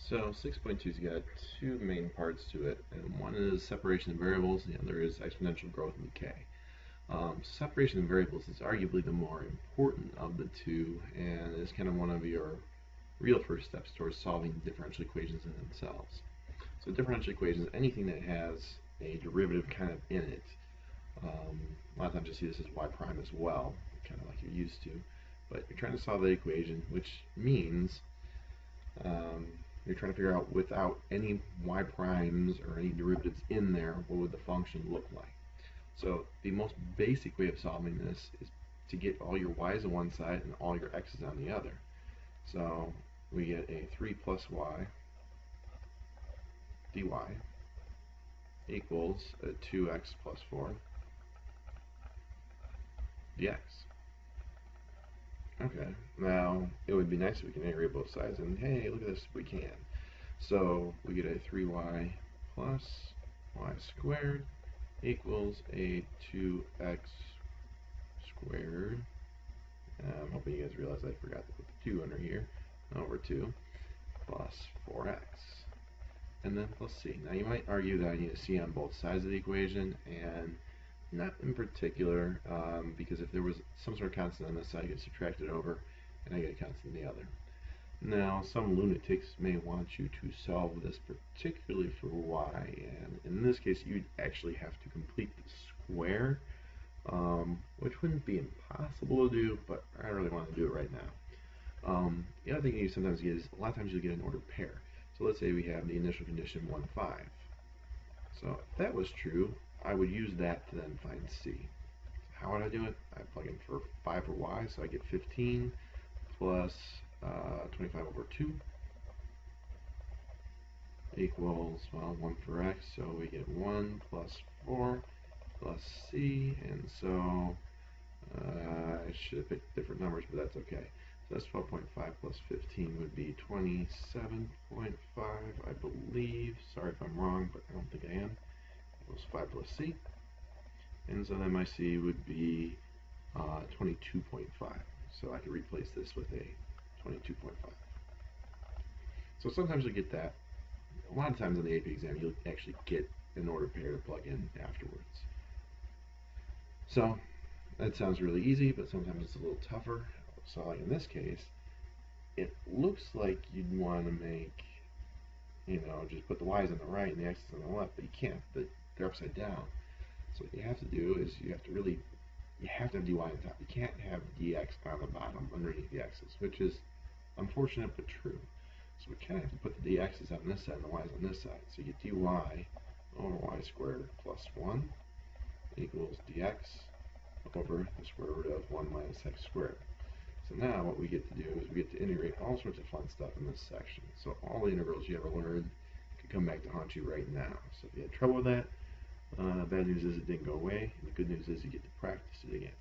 So 6.2's got two main parts to it, and one is separation of variables, and the other is exponential growth and decay. Separation of variables is arguably the more important of the two, and is kind of one of your real first steps towards solving differential equations in themselves. So differential equations, anything that has a derivative kind of in it. A lot of times you see this as y prime as well, kind of like you're used to, but you're trying to solve that equation, which means you're trying to figure out, without any y primes or any derivatives in there, what would the function look like. So the most basic way of solving this is to get all your y's on one side and all your x's on the other. So we get a 3 plus y dy equals a 2x plus 4 dx. Okay, now it would be nice if we can integrate both sides, and hey, look at this, we can. So we get a 3y plus y squared equals a 2x squared. I'm hoping you guys realize I forgot to put the 2 under here, over 2, plus 4x. And then plus c. Now you might argue that I need a c on both sides of the equation, and not in particular, because if there was some sort of constant on this side, I get subtracted over, and I get a constant on the other. Now, some lunatics may want you to solve this particularly for y, and in this case, you'd actually have to complete the square, which wouldn't be impossible to do, but I don't really want to do it right now. The other thing you sometimes get is, a lot of times you'll get an ordered pair. So let's say we have the initial condition 1, 5. So if that was true, I would use that to then find c. How would I do it? I plug in for 5 for y, so I get 15 plus 25 over 2 equals, well, 1 for x, so we get 1 plus 4 plus c, and so I should have picked different numbers, but that's okay. So that's 12.5 plus 15 would be 27.5, I believe. Sorry if I'm wrong, but I don't think I am. Equals 5 plus c. And so then my c would be 22.5. So I can replace this with a 22.5. So sometimes you'll get that. A lot of times in the AP exam, you'll actually get an ordered pair to plug in afterwards. So that sounds really easy, but sometimes it's a little tougher. So like in this case, it looks like you'd want to make, just put the y's on the right and the x's on the left, but you can't. They're upside down. So what you have to do is you have to have dy on top. You can't have dx on the bottom underneath the x's, which is unfortunate but true. So we kind of have to put the dx's on this side and the y's on this side. So you get dy over y squared plus 1 equals dx over the square root of 1 minus x squared. So now what we get to do is we get to integrate all sorts of fun stuff in this section. So all the integrals you ever learned could come back to haunt you right now. So if you had trouble with that, bad news is it didn't go away, and the good news is you get to practice it again.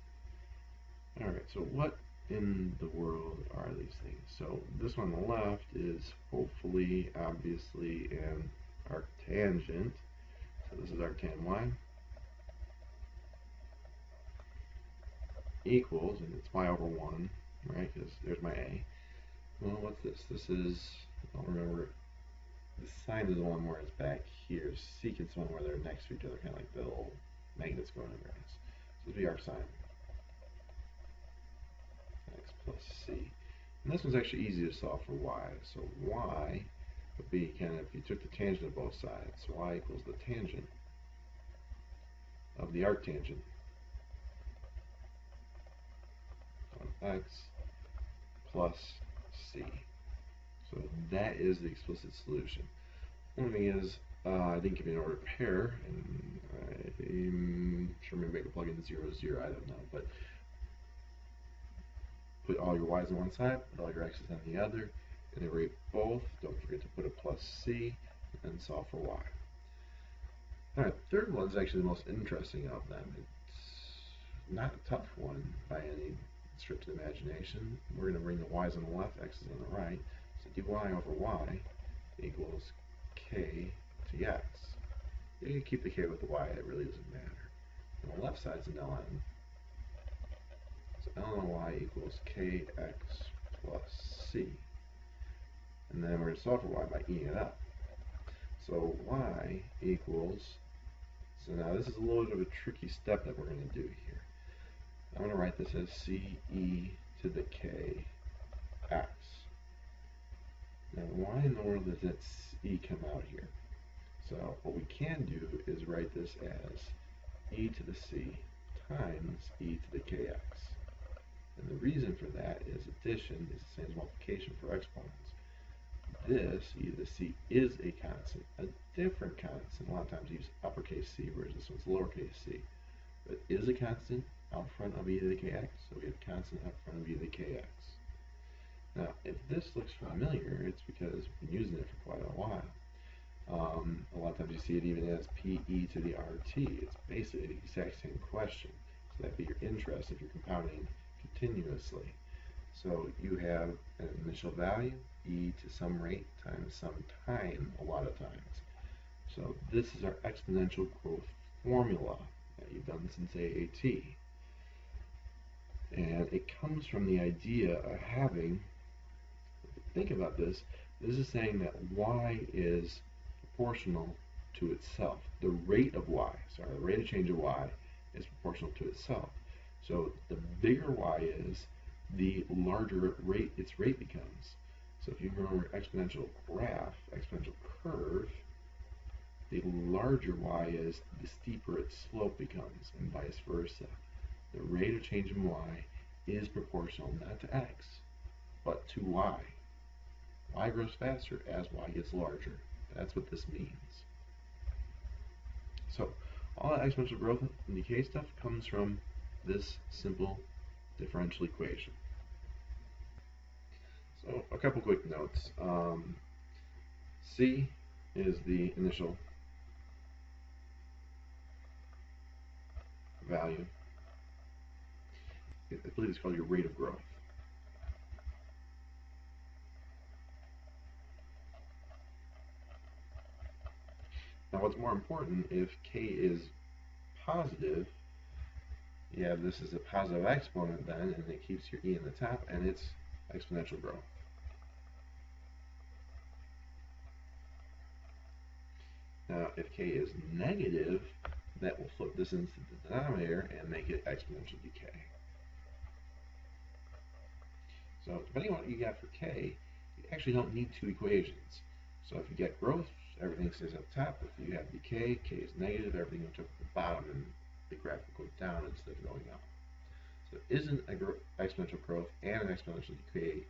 Alright, so what in the world are these things? So this one on the left is hopefully, obviously, an arctangent. So this is arctan y equals, and it's y over 1, right, because there's my a. Well, what's this? This is, I don't remember, the sine is the one where it's back here. Secant's the one where they're next to each other, kind of like the little magnets going under us. So this would be our sine. X plus c. And this one's actually easy to solve for y. So y would be kind of, if you took the tangent of both sides, so y equals the tangent of the arctangent on x plus c. So that is the explicit solution. One thing is, I didn't give you an ordered pair, and I'm sure maybe I could plug in 0, 0, I don't know, but put all your y's on one side, put all your x's on the other, integrate both, don't forget to put a plus c, and solve for y. Alright, the third one is actually the most interesting of them. It's not a tough one by any stretch of the imagination. We're going to bring the y's on the left, x's on the right. So dy over y equals k to x. You can keep the k with the y, it really doesn't matter. On the left side's an ln. So ln of y equals kx plus c. and then we're going to solve for y by eating it up. So y equals, so now this is a little bit of a tricky step that we're going to do here. I'm going to write this as c e to the k x. Now why in the world does that e come out here? So what we can do is write this as e to the c times e to the kx. And the reason for that is addition is the same as multiplication for exponents. This, e to the c, is a constant, a different constant. A lot of times we use uppercase c, whereas this one's lowercase c. But it is a constant out front of e to the kx, so we have a constant out front of e to the kx. Now, if this looks familiar, it's because we've been using it for quite a while. A lot of times you see it even as pe to the rt. It's basically the exact same question. So that'd be your interest if you're compounding continuously. So you have an initial value, e to some rate times some time, a lot of times. So this is our exponential growth formula that you've done since AAT. And it comes from the idea of having, think about this, this is saying that y is proportional to itself. The rate of y, sorry, the rate of change of y is proportional to itself. So the bigger y is, the larger its rate becomes. So if you remember exponential graph, exponential curve, the larger y is, the steeper its slope becomes, and vice versa. The rate of change in y is proportional not to x, but to y. Y grows faster as y gets larger. That's what this means. So all that exponential growth and decay stuff comes from this simple differential equation. So a couple quick notes. C is the initial value. I believe it's called your rate of growth. Now what's more important, if k is positive, you have this as a positive exponent then, and it keeps your e in the top, and it's exponential growth. Now if k is negative, that will flip this into the denominator and make it exponential decay. So depending on what you got for k, you actually don't need two equations. So if you get growth, everything stays up top. If you have decay, k is negative, everything will jump to the bottom and the graph will go down instead of going up. So it isn't exponential growth and an exponential decay.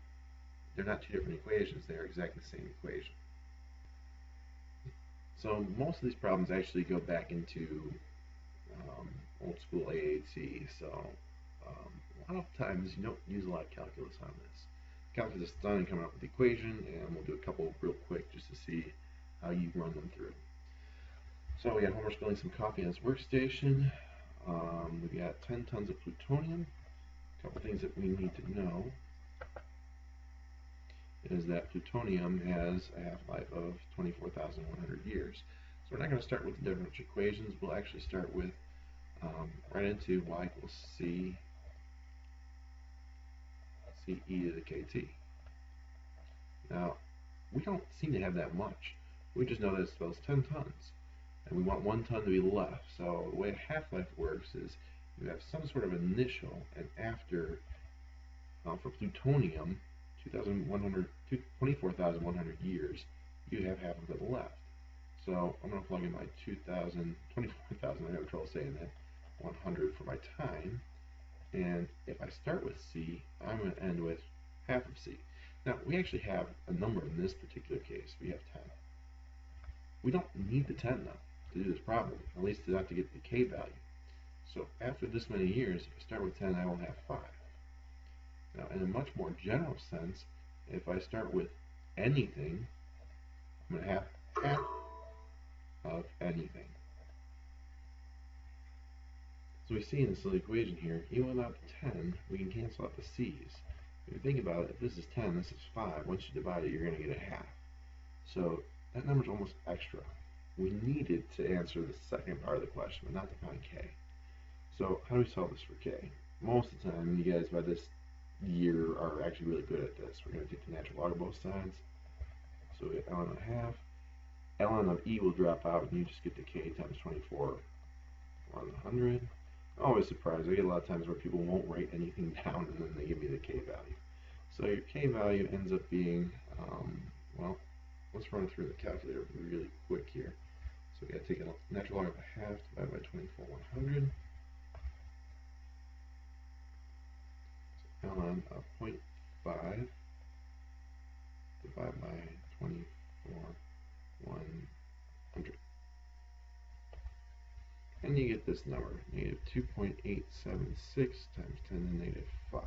They're not two different equations, they're exactly the same equation. So most of these problems actually go back into old school AAT. So a lot of times you don't use a lot of calculus on this. Calculus is done and coming up with the equation, and we'll do a couple real quick just to see how you run them through. So we got Homer spilling some coffee on his workstation. We got 10 tons of plutonium. A couple things that we need to know is that plutonium has a half-life of 24,100 years. So we're not going to start with the differential equations. We'll actually start with right into y equals c e to the kt. Now, we don't seem to have that much. We just know that it spells 10 tons. And we want 1 ton to be left. So the way a half-life works is you have some sort of initial, and after, for plutonium, 24,100 years, you have half of it left. So I'm going to plug in my 24,000, I have trouble saying that, 100 for my time. And if I start with C, I'm going to end with half of C. Now, we actually have a number in this particular case. We have 10. We don't need the 10, though, to do this problem, at least not to get the K value. So after this many years, if I start with 10, I will have 5. Now, in a much more general sense, if I start with anything, I'm going to have half of anything. So we see in this little equation here, even without the 10, we can cancel out the C's. If you think about it, if this is 10, this is 5. Once you divide it, you're going to get a half. So that number's almost extra. We needed to answer the second part of the question, but not to find K. So how do we solve this for K? Most of the time, you guys by this year are actually really good at this. We're going to take the natural log of both sides. So we get ln of half. Ln of e will drop out, and you just get the k times 24 on 100. Always surprised. I get a lot of times where people won't write anything down, and then they give me the k value. So your k value ends up being, well, let's run through the calculator really quick here. So we got to take a natural log of a half divided by 24 100. So ln of 0.5 divided by 24 100. And you get this number, negative 2.876 times 10 to the negative 5.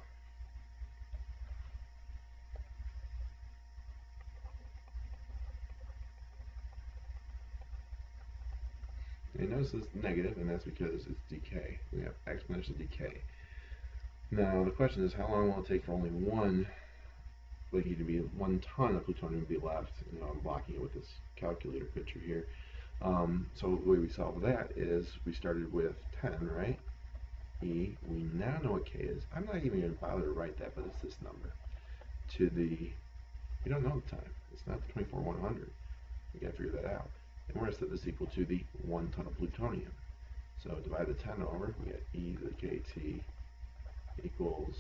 And notice it's negative, and that's because it's decay. We have exponential decay. Now the question is, how long will it take for only one ton of plutonium to be left? You know, I'm blocking it with this calculator picture here. So the way we solve that is we started with 10, right? E. We now know what k is. I'm not even going to bother to write that, but it's this number. We don't know the time. It's not the 24 100. We got to figure that out. And we're going to set this equal to the 1 ton of plutonium. So divide the 10 over, we get e to the kt equals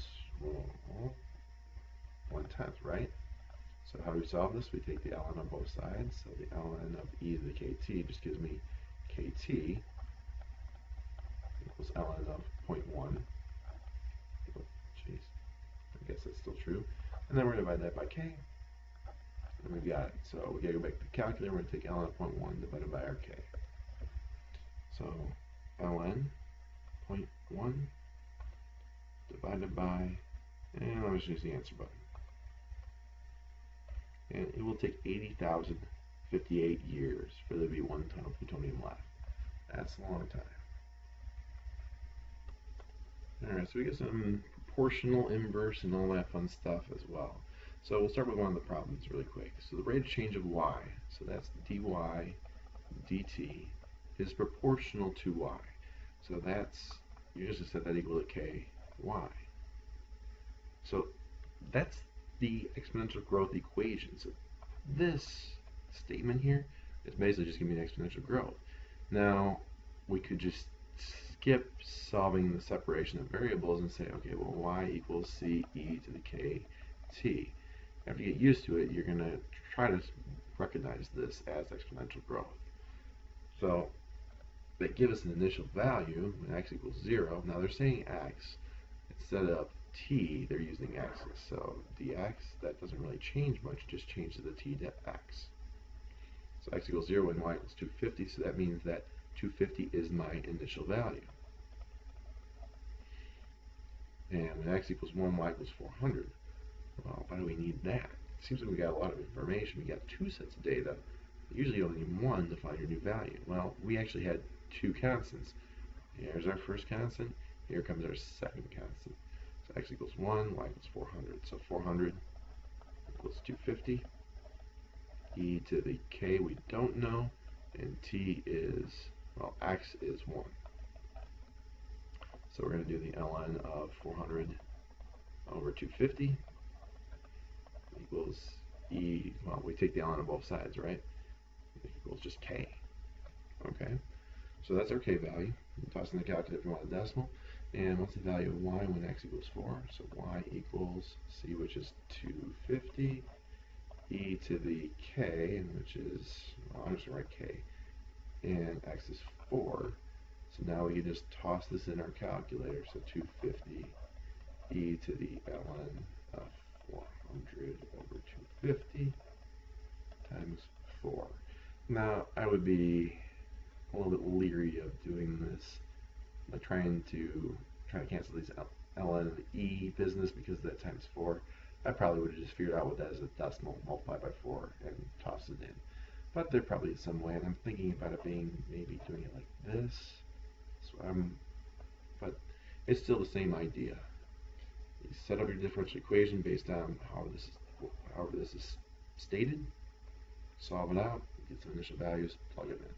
1/10, right? So how do we solve this? We take the ln on both sides. So the ln of e to the kt just gives me kt equals ln of 0.1. Oh, jeez. I guess that's still true. And then we're going to divide that by k. And we got it. So we got to go back to the calculator. We're going to take ln of 0.1 divided by our k. So ln 0.1 divided by, and I'll just use the answer button. And it will take 80,058 years for there to be 1 ton of plutonium left. That's a long time. Alright, so we get some proportional, inverse, and all that fun stuff as well. So we'll start with one of the problems really quick. So the rate of change of y, so that's dy dt, is proportional to y. So that's, you just set that equal to ky. So that's the exponential growth equation. So this statement here is basically just giving me exponential growth. Now we could just skip solving the separation of variables and say, okay, well, y equals c e to the kt. After you get used to it, you're going to try to recognize this as exponential growth. So they give us an initial value when x equals 0. Now they're saying x. Instead of t, they're using x's. So dx, that doesn't really change much, just changes the t to x. So x equals 0 and y equals 250, so that means that 250 is my initial value. And when x equals 1, y equals 400. Well, why do we need that? It seems like we got a lot of information. We got 2 sets of data. Usually you only need 1 to find your new value. Well, we actually had 2 constants. Here's our first constant. Here comes our second constant. So x equals 1, y equals 400. So 400 equals 250. E to the k we don't know. And t is, well, x is 1. So we're going to do the ln of 400 over 250 equals e, well, we take the ln on both sides, right? It equals just k. Okay, so that's our k value. Toss in the calculator if you want a decimal. And what's the value of y when x equals 4? So y equals c, which is 250, e to the k, which is, well, I'm just going to write k, and x is 4. So now we can just toss this in our calculator. So 250 e to the ln of 400 over 250 times 4. Now I would be a little bit leery of doing this, like trying to cancel these ln of e business because that times 4. I probably would have just figured out what that is a decimal, multiplied by 4, and tossed it in. But there probably is some way, and I'm thinking about it being maybe doing it like this. So but it's still the same idea. You set up your differential equation based on however this is stated, solve it out, get some initial values, plug it in.